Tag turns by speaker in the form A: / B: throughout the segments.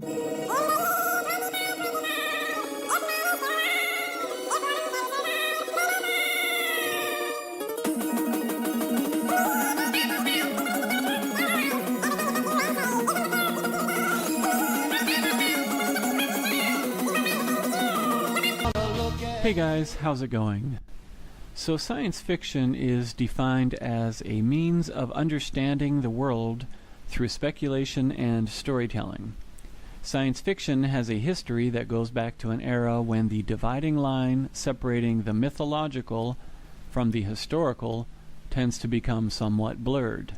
A: Hey guys, how's it going? So science fiction is defined as a means of understanding the world through speculation and storytelling. Science fiction has a history that goes back to an era when the dividing line separating the mythological from the historical tends to become somewhat blurred.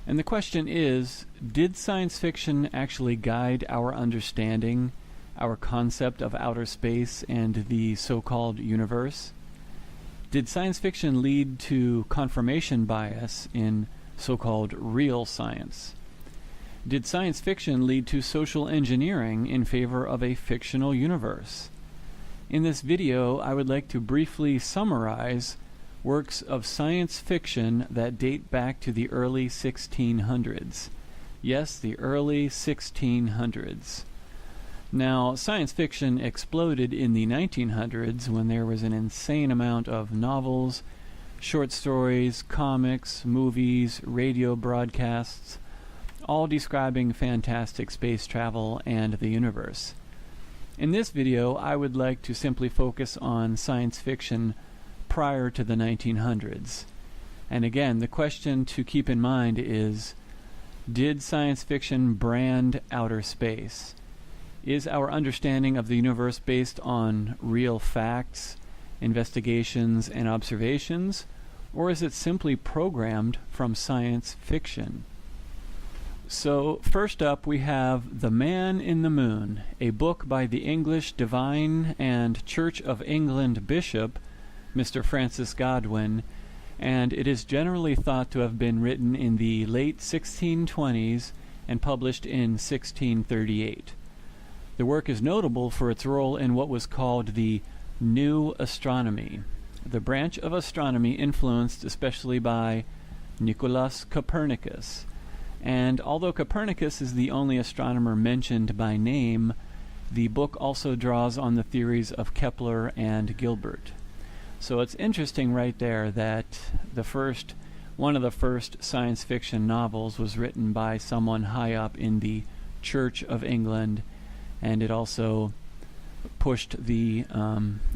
A: And the question is, did science fiction actually guide our understanding, our concept of outer space and the so-called universe? Did science fiction lead to confirmation bias in so-called real science? Did science fiction lead to social engineering in favor of a fictional universe? In this video, I would like to briefly summarize works of science fiction that date back to the early 1600s. Yes, the early 1600s. Now, science fiction exploded in the 1900s when there was an insane amount of novels, short stories, comics, movies, radio broadcasts, all describing fantastic space travel and the universe. In this video, I would like to simply focus on science fiction prior to the 1900s. And again, the question to keep in mind is, did science fiction brand outer space? Is our understanding of the universe based on real facts, investigations, and observations, or is it simply programmed from science fiction? So, first up we have The Man in the Moon, a book by the English Divine and Church of England bishop, Mr. Francis Godwin, and it is generally thought to have been written in the late 1620s and published in 1638. The work is notable for its role in what was called the New Astronomy, the branch of astronomy influenced especially by Nicolaus Copernicus. And although Copernicus is the only astronomer mentioned by name, the book also draws on the theories of Kepler and Gilbert. So it's interesting right there that one of the first science fiction novels was written by someone high up in the Church of England, and it also pushed the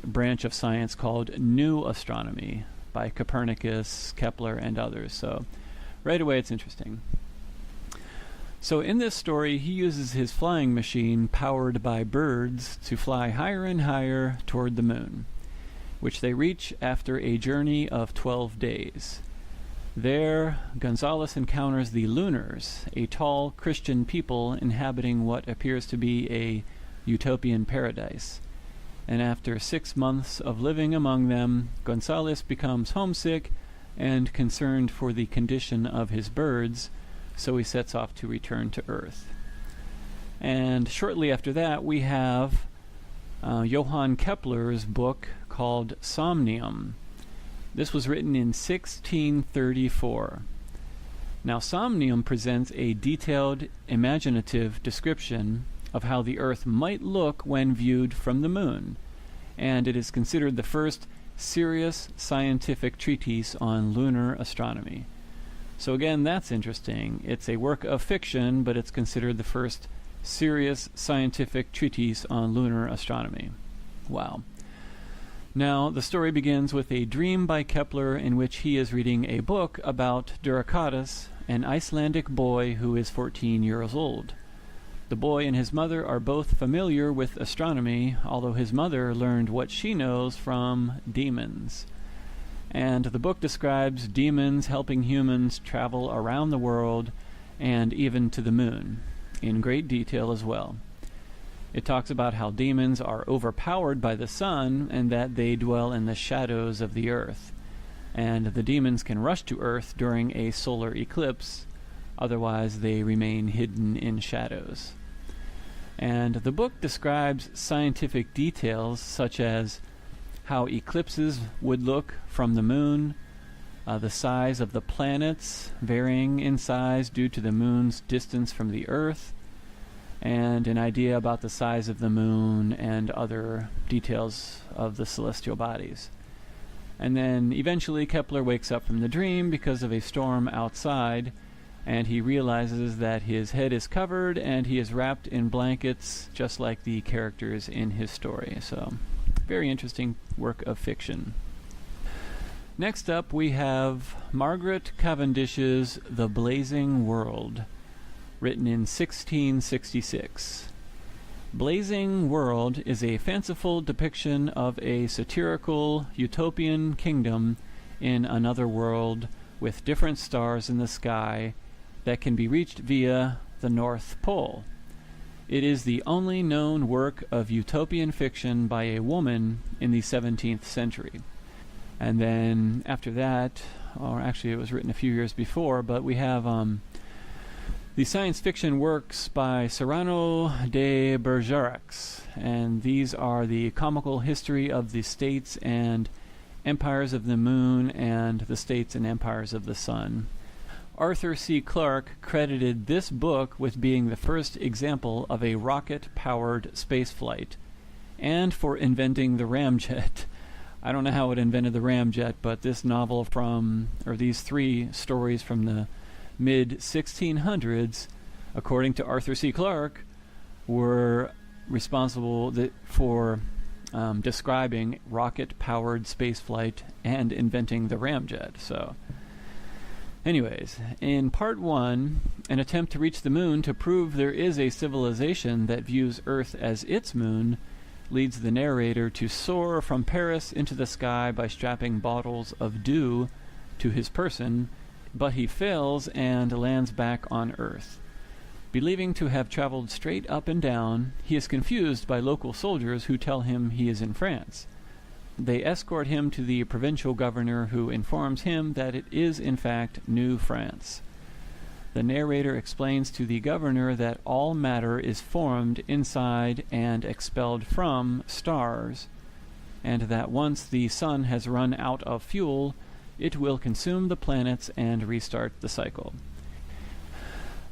A: branch of science called New Astronomy by Copernicus, Kepler, and others. So right away it's interesting. So in this story, he uses his flying machine powered by birds to fly higher and higher toward the moon, which they reach after a journey of 12 days. There, Gonzalez encounters the Lunars, a tall Christian people inhabiting what appears to be a utopian paradise. And after 6 months of living among them, Gonzalez becomes homesick and concerned for the condition of his birds, so he sets off to return to Earth. And shortly after that, we have Johann Kepler's book called Somnium. This was written in 1634. Now, Somnium presents a detailed, imaginative description of how the Earth might look when viewed from the moon, and it is considered the first serious scientific treatise on lunar astronomy. So again, that's interesting. It's a work of fiction, but it's considered the first serious scientific treatise on lunar astronomy. Wow. Now, the story begins with a dream by Kepler in which he is reading a book about Durakatus, an Icelandic boy who is 14 years old. The boy and his mother are both familiar with astronomy, although his mother learned what she knows from demons. And the book describes demons helping humans travel around the world and even to the moon, in great detail as well. It talks about how demons are overpowered by the sun and that they dwell in the shadows of the earth. And the demons can rush to Earth during a solar eclipse, otherwise they remain hidden in shadows. And the book describes scientific details such as how eclipses would look from the moon, the size of the planets varying in size due to the moon's distance from the Earth, and an idea about the size of the moon and other details of the celestial bodies. And then eventually Kepler wakes up from the dream because of a storm outside, and he realizes that his head is covered and he is wrapped in blankets just like the characters in his story. So, very interesting work of fiction. Next up we have Margaret Cavendish's The Blazing World, written in 1666. Blazing World is a fanciful depiction of a satirical utopian kingdom in another world with different stars in the sky that can be reached via the North Pole. It is the only known work of utopian fiction by a woman in the 17th century. And then after that, or actually it was written a few years before, but we have the science fiction works by Cyrano de Bergerac, and these are the comical history of the states and empires of the moon and the states and empires of the sun. Arthur C. Clarke credited this book with being the first example of a rocket-powered spaceflight, and for inventing the ramjet. I don't know how it invented the ramjet, but this novel these three stories from the mid-1600s, according to Arthur C. Clarke, were responsible for describing rocket-powered spaceflight and inventing the ramjet. So, anyways, in Part 1, an attempt to reach the moon to prove there is a civilization that views Earth as its moon leads the narrator to soar from Paris into the sky by strapping bottles of dew to his person, but he fails and lands back on Earth. Believing to have traveled straight up and down, he is confused by local soldiers who tell him he is in France. They escort him to the provincial governor, who informs him that it is in fact New France. The narrator explains to the governor that all matter is formed inside and expelled from stars, and that once the sun has run out of fuel, it will consume the planets and restart the cycle.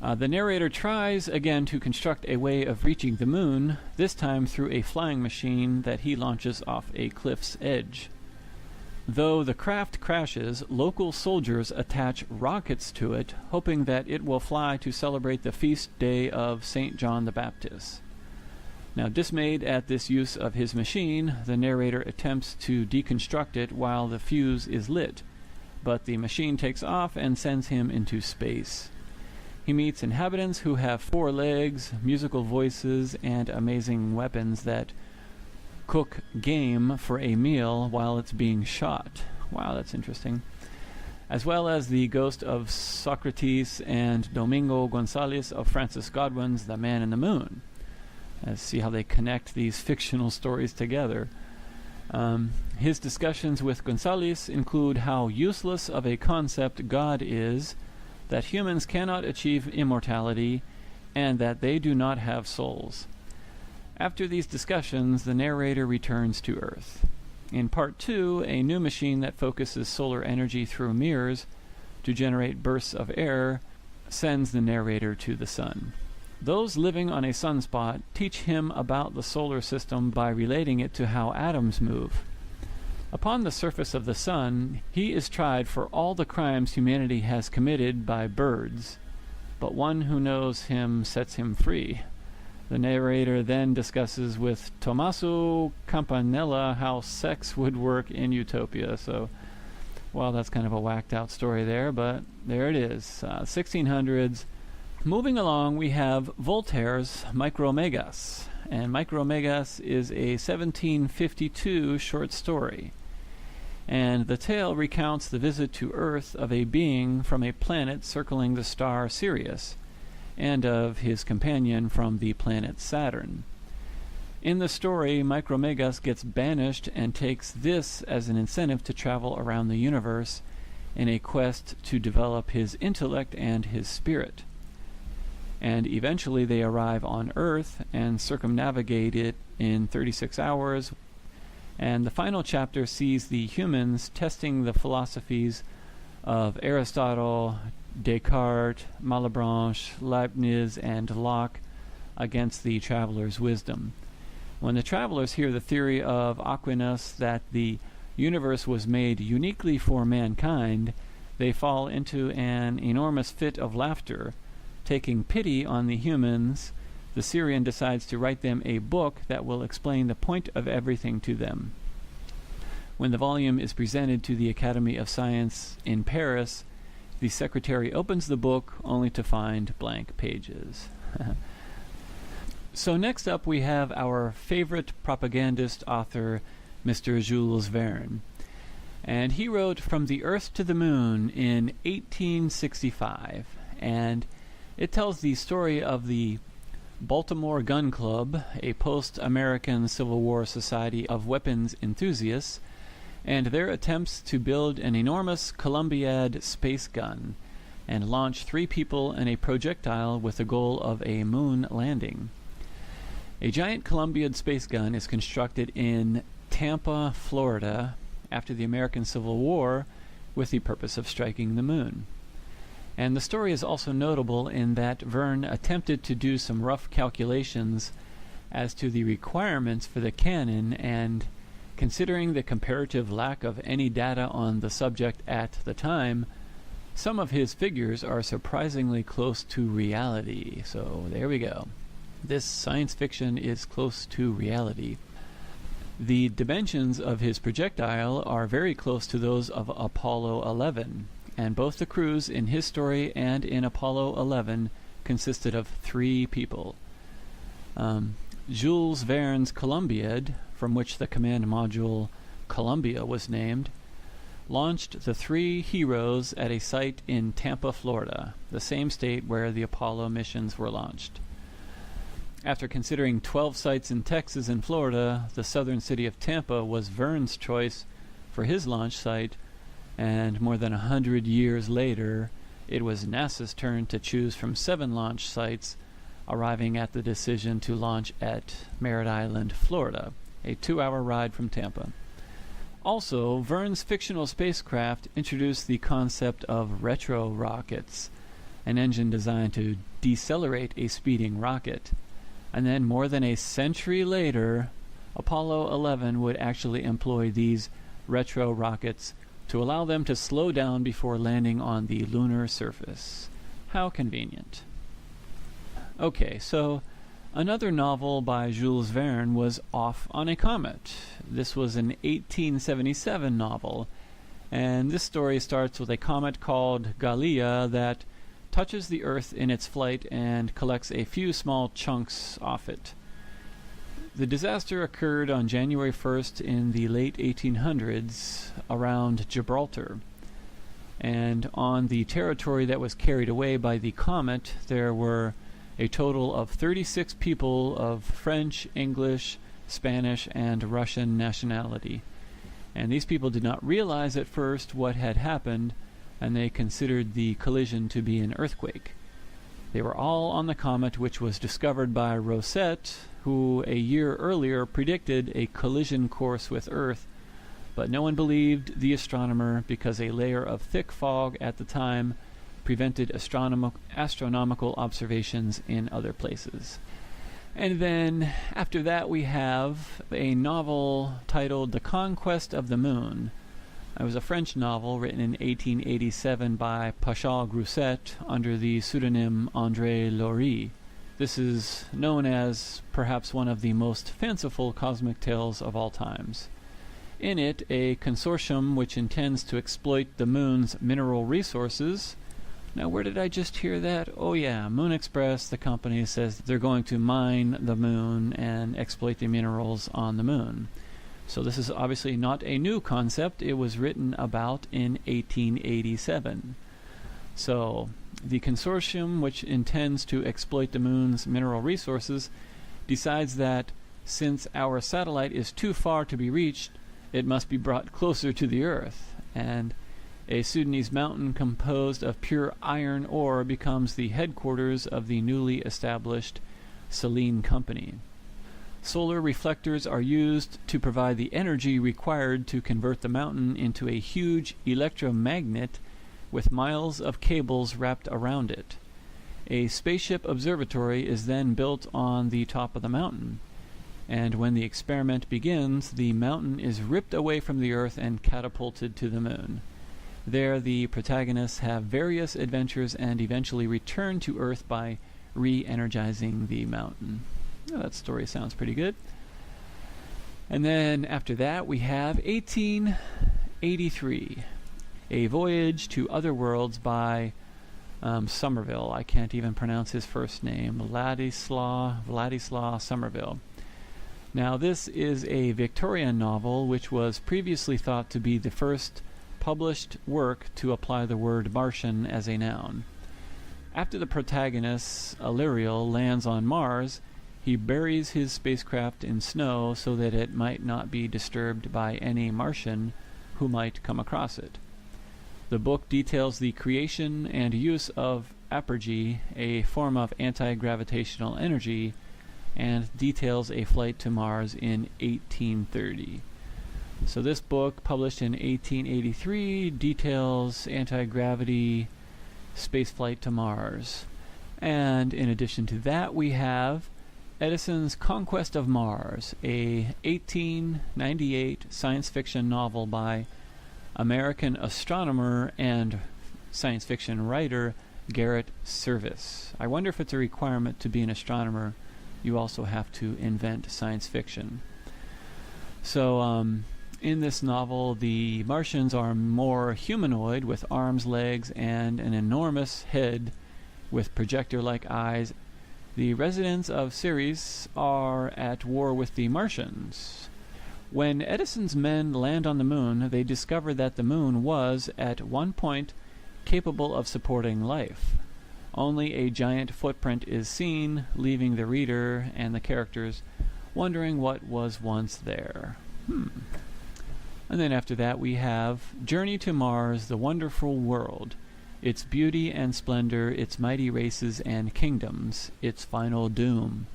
A: The narrator tries again to construct a way of reaching the moon, this time through a flying machine that he launches off a cliff's edge. Though the craft crashes, local soldiers attach rockets to it, hoping that it will fly to celebrate the feast day of St. John the Baptist. Now, dismayed at this use of his machine, the narrator attempts to deconstruct it while the fuse is lit, but the machine takes off and sends him into space. He meets inhabitants who have 4 legs, musical voices, and amazing weapons that cook game for a meal while it's being shot. Wow, that's interesting. As well as the ghost of Socrates and Domingo Gonzalez of Francis Godwin's The Man in the Moon. Let's see how they connect these fictional stories together. His discussions with Gonzalez include how useless of a concept God is, that humans cannot achieve immortality, and that they do not have souls. After these discussions, the narrator returns to Earth. In Part 2, a new machine that focuses solar energy through mirrors to generate bursts of air sends the narrator to the sun. Those living on a sunspot teach him about the solar system by relating it to how atoms move. Upon the surface of the sun, he is tried for all the crimes humanity has committed by birds, but one who knows him sets him free. The narrator then discusses with Tommaso Campanella how sex would work in Utopia. So, well, that's kind of a whacked out story there, but there it is. 1600s. Moving along, we have Voltaire's Micromegas. And Micromegas is a 1752 short story. And the tale recounts the visit to Earth of a being from a planet circling the star Sirius, and of his companion from the planet Saturn. In the story, Micromegas gets banished and takes this as an incentive to travel around the universe in a quest to develop his intellect and his spirit. And eventually they arrive on Earth and circumnavigate it in 36 hours. And the final chapter sees the humans testing the philosophies of Aristotle, Descartes, Malebranche, Leibniz, and Locke against the traveler's wisdom. When the travelers hear the theory of Aquinas that the universe was made uniquely for mankind, they fall into an enormous fit of laughter. Taking pity on the humans, the Syrian decides to write them a book that will explain the point of everything to them. When the volume is presented to the Academy of Science in Paris, the secretary opens the book only to find blank pages. So next up we have our favorite propagandist author, Mr. Jules Verne. And he wrote From the Earth to the Moon in 1865. And it tells the story of the Baltimore Gun Club, a post-American Civil War society of weapons enthusiasts, and their attempts to build an enormous Columbiad space gun and launch 3 people in a projectile with the goal of a moon landing. A giant Columbiad space gun is constructed in Tampa, Florida, after the American Civil War with the purpose of striking the moon. And the story is also notable in that Verne attempted to do some rough calculations as to the requirements for the cannon, and considering the comparative lack of any data on the subject at the time, some of his figures are surprisingly close to reality. So there we go. This science fiction is close to reality. The dimensions of his projectile are very close to those of Apollo 11, and both the crews in his story and in Apollo 11 consisted of 3 people. Jules Verne's Columbiad, from which the command module Columbia was named, launched the 3 heroes at a site in Tampa, Florida, the same state where the Apollo missions were launched. After considering 12 sites in Texas and Florida, the southern city of Tampa was Verne's choice for his launch site, and more than 100 years later, it was NASA's turn to choose from 7 launch sites, arriving at the decision to launch at Merritt Island, Florida, a 2-hour ride from Tampa. Also, Verne's fictional spacecraft introduced the concept of retro rockets, an engine designed to decelerate a speeding rocket. And then more than a century later, Apollo 11 would actually employ these retro rockets to allow them to slow down before landing on the lunar surface. How convenient. Okay, so another novel by Jules Verne was Off on a Comet. This was an 1877 novel, and this story starts with a comet called Gallia that touches the Earth in its flight and collects a few small chunks off it. The disaster occurred on January 1st in the late 1800s around Gibraltar. And on the territory that was carried away by the comet, there were a total of 36 people of French, English, Spanish, and Russian nationality. And these people did not realize at first what had happened, and they considered the collision to be an earthquake. They were all on the comet, which was discovered by Rosette, who a year earlier predicted a collision course with Earth, but no one believed the astronomer because a layer of thick fog at the time prevented astronomical observations in other places. And then after that we have a novel titled The Conquest of the Moon. It was a French novel written in 1887 by Pascal Grousset under the pseudonym André Laurie. This is known as perhaps one of the most fanciful cosmic tales of all times. In it, a consortium which intends to exploit the moon's mineral resources. Now, where did I just hear that? Oh yeah, Moon Express, the company, says they're going to mine the moon and exploit the minerals on the moon. So this is obviously not a new concept. It was written about in 1887. So the consortium, which intends to exploit the moon's mineral resources, decides that since our satellite is too far to be reached, it must be brought closer to the Earth, and a Sudanese mountain composed of pure iron ore becomes the headquarters of the newly established Selene Company. Solar reflectors are used to provide the energy required to convert the mountain into a huge electromagnet with miles of cables wrapped around it. A spaceship observatory is then built on the top of the mountain, and when the experiment begins, the mountain is ripped away from the Earth and catapulted to the moon. There, the protagonists have various adventures and eventually return to Earth by re-energizing the mountain. Oh, that story sounds pretty good. And then after that, we have 1883, A Voyage to Other Worlds by Somerville. I can't even pronounce his first name. Vladislaw Somerville. Now, this is a Victorian novel which was previously thought to be the first published work to apply the word Martian as a noun. After the protagonist, Illyriel, lands on Mars, he buries his spacecraft in snow so that it might not be disturbed by any Martian who might come across it. The book details the creation and use of apergy, a form of anti-gravitational energy, and details a flight to Mars in 1830. So this book, published in 1883, details anti-gravity spaceflight to Mars. And in addition to that, we have Edison's Conquest of Mars, a 1898 science fiction novel by American astronomer and science fiction writer Garrett Serviss. I wonder if it's a requirement to be an astronomer. You also have to invent science fiction. So in this novel, the Martians are more humanoid with arms, legs, and an enormous head with projector-like eyes. The residents of Ceres are at war with the Martians. When Edison's men land on the moon, they discover that the moon was, at one point, capable of supporting life. Only a giant footprint is seen, leaving the reader and the characters wondering what was once there. And then after that we have Journey to Mars, the Wonderful World. Its beauty and splendor, its mighty races and kingdoms, its final doom.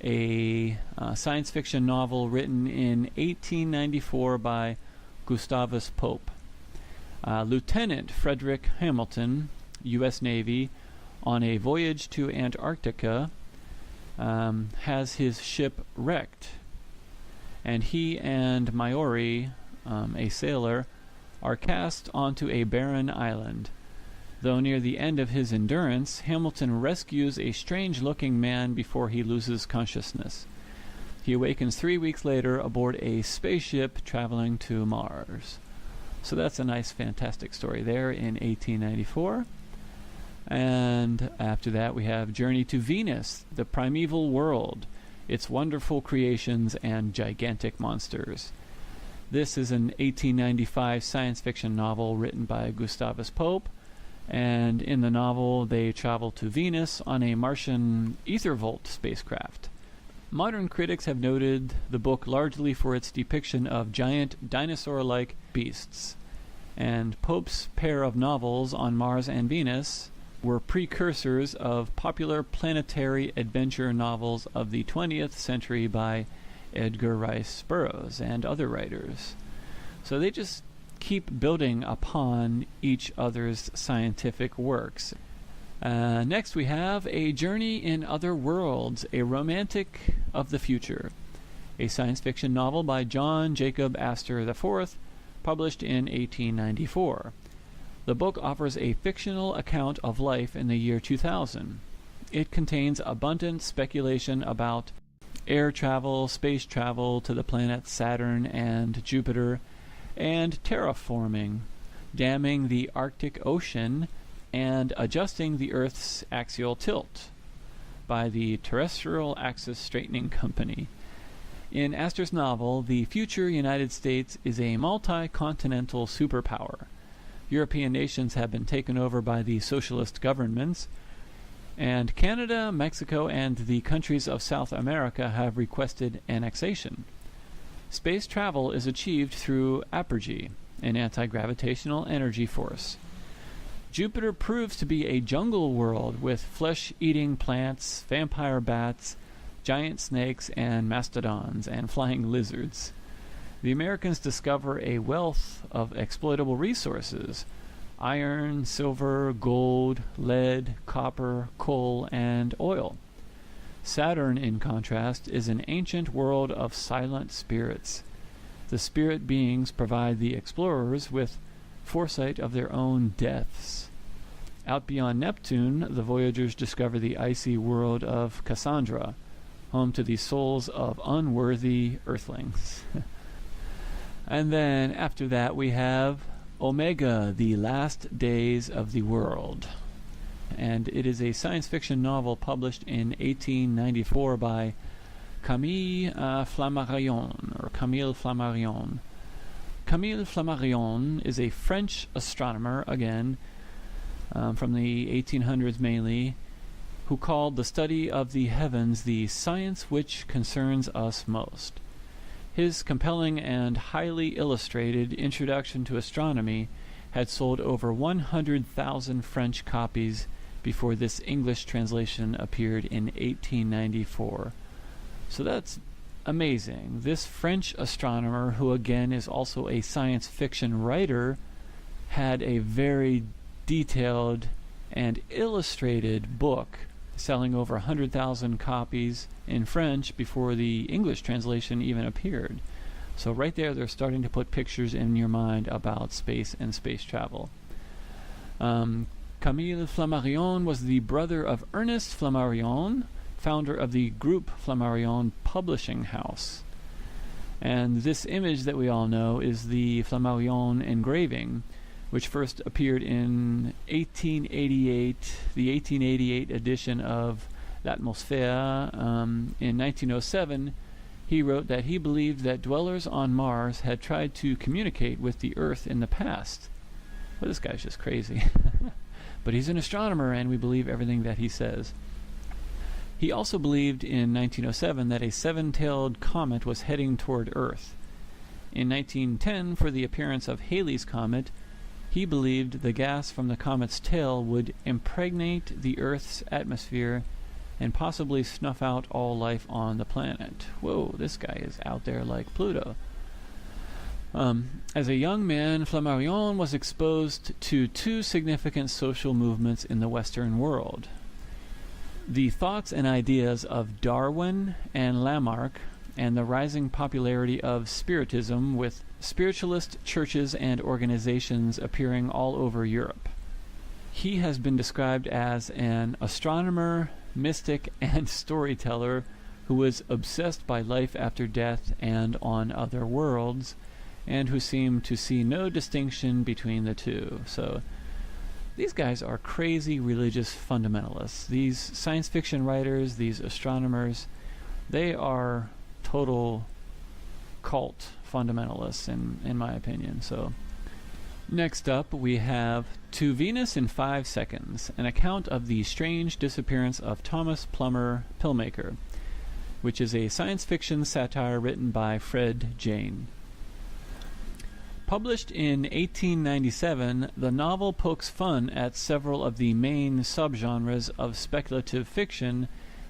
A: A science fiction novel written in 1894 by Gustavus Pope. Lieutenant Frederick Hamilton, U.S. Navy, on a voyage to Antarctica, has his ship wrecked, and he and Maori, a sailor, are cast onto a barren island. Though near the end of his endurance, Hamilton rescues a strange-looking man before he loses consciousness. He awakens 3 weeks later aboard a spaceship traveling to Mars. So that's a nice, fantastic story there in 1894. And after that we have Journey to Venus, the Primeval World, its wonderful creations and gigantic monsters. This is an 1895 science fiction novel written by Gustavus Pope, and in the novel they travel to Venus on a Martian Ethervolt spacecraft. Modern critics have noted the book largely for its depiction of giant dinosaur-like beasts, and Pope's pair of novels on Mars and Venus were precursors of popular planetary adventure novels of the 20th century by Edgar Rice Burroughs and other writers. So they just keep building upon each other's scientific works. Next we have A Journey in Other Worlds, a romantic of the future, a science fiction novel by John Jacob Astor IV, published in 1894. The book offers a fictional account of life in the year 2000. It contains abundant speculation about air travel, space travel to the planets Saturn and Jupiter, and terraforming, damming the Arctic Ocean, and adjusting the Earth's axial tilt by the Terrestrial Axis Straightening Company. In Astor's novel, the future United States is a multi-continental superpower. European nations have been taken over by the socialist governments, and Canada, Mexico, and the countries of South America have requested annexation. Space travel is achieved through apergy, an anti-gravitational energy force. Jupiter proves to be a jungle world with flesh-eating plants, vampire bats, giant snakes and mastodons, and flying lizards. The Americans discover a wealth of exploitable resources, iron, silver, gold, lead, copper, coal, and oil. Saturn, in contrast, is an ancient world of silent spirits. The spirit beings provide the explorers with foresight of their own deaths. Out beyond Neptune, the voyagers discover the icy world of Cassandra, home to the souls of unworthy earthlings. And then after that we have Omega, the Last Days of the World. And it is a science fiction novel published in 1894 by Camille Flammarion, or Camille Flammarion. Camille Flammarion is a French astronomer, again, from the 1800s mainly, who called the study of the heavens the science which concerns us most. His compelling and highly illustrated Introduction to Astronomy had sold over 100,000 French copies before this English translation appeared in 1894. So that's amazing. This French astronomer, who again is also a science fiction writer, had a very detailed and illustrated book selling over 100,000 copies in French before the English translation even appeared. So right there, they're starting to put pictures in your mind about space and space travel. Camille Flammarion was the brother of Ernest Flammarion, founder of the group Flammarion Publishing House. And this image that we all know is the Flammarion engraving, which first appeared in 1888, the 1888 edition of L'Atmosphère. In 1907, he wrote that he believed that dwellers on Mars had tried to communicate with the Earth in the past. Well, this guy's just crazy. But he's an astronomer, and we believe everything that he says. He also believed in 1907 that a seven-tailed comet was heading toward Earth. In 1910, for the appearance of Halley's Comet, he believed the gas from the comet's tail would impregnate the Earth's atmosphere and possibly snuff out all life on the planet. Whoa, this guy is out there like Pluto. As a young man, Flammarion was exposed to two significant social movements in the Western world. The thoughts and ideas of Darwin and Lamarck, and the rising popularity of Spiritism, with spiritualist churches and organizations appearing all over Europe. He has been described as an astronomer, mystic, and storyteller who was obsessed by life after death and on other worlds, and who seemed to see no distinction between the two. So these guys are crazy religious fundamentalists. These science fiction writers, these astronomers, they are total cult fundamentalists in my opinion. So next up we have To Venus in 5 Seconds, an account of the strange disappearance of Thomas Plummer Pillmaker, which is a science fiction satire written by Fred Jane. Published in 1897, the novel pokes fun at several of the main subgenres of speculative fiction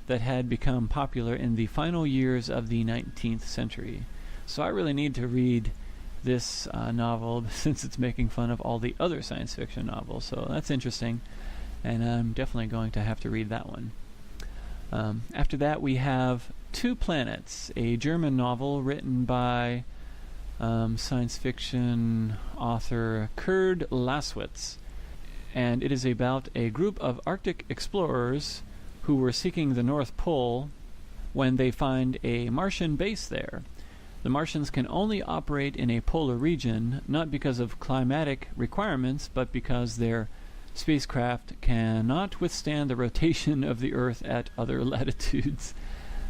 A: that had become popular in the final years of the 19th century. So I really need to read this novel since it's making fun of all the other science fiction novels. So that's interesting, and I'm definitely going to have to read that one. After that we have Two Planets, a German novel written by science fiction author Kurt Laswitz, and it is about a group of Arctic explorers who were seeking the North Pole when they find a Martian base there. The Martians can only operate in a polar region, not because of climatic requirements, but because their spacecraft cannot withstand the rotation of the Earth at other latitudes.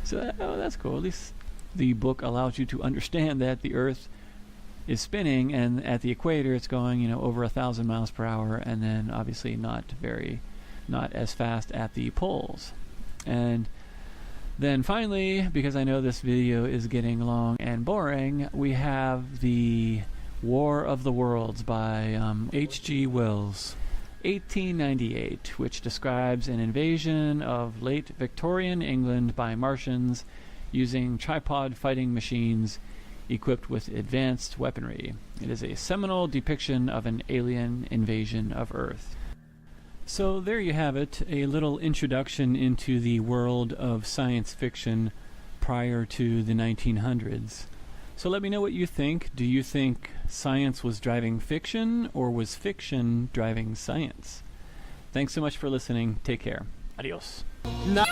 A: So that's cool. At least the book allows you to understand that the Earth is spinning, and at the equator it's going, over 1,000 miles per hour, and then obviously not as fast at the poles. And then finally, because I know this video is getting long and boring, we have the War of the Worlds by H.G. Wells, 1898, which describes an invasion of late Victorian England by Martians using tripod fighting machines equipped with advanced weaponry. It is a seminal depiction of an alien invasion of Earth. So there you have it, a little introduction into the world of science fiction prior to the 1900s. So let me know what you think. Do you think science was driving fiction, or was fiction driving science? Thanks so much for listening. Take care. Adios.
B: No.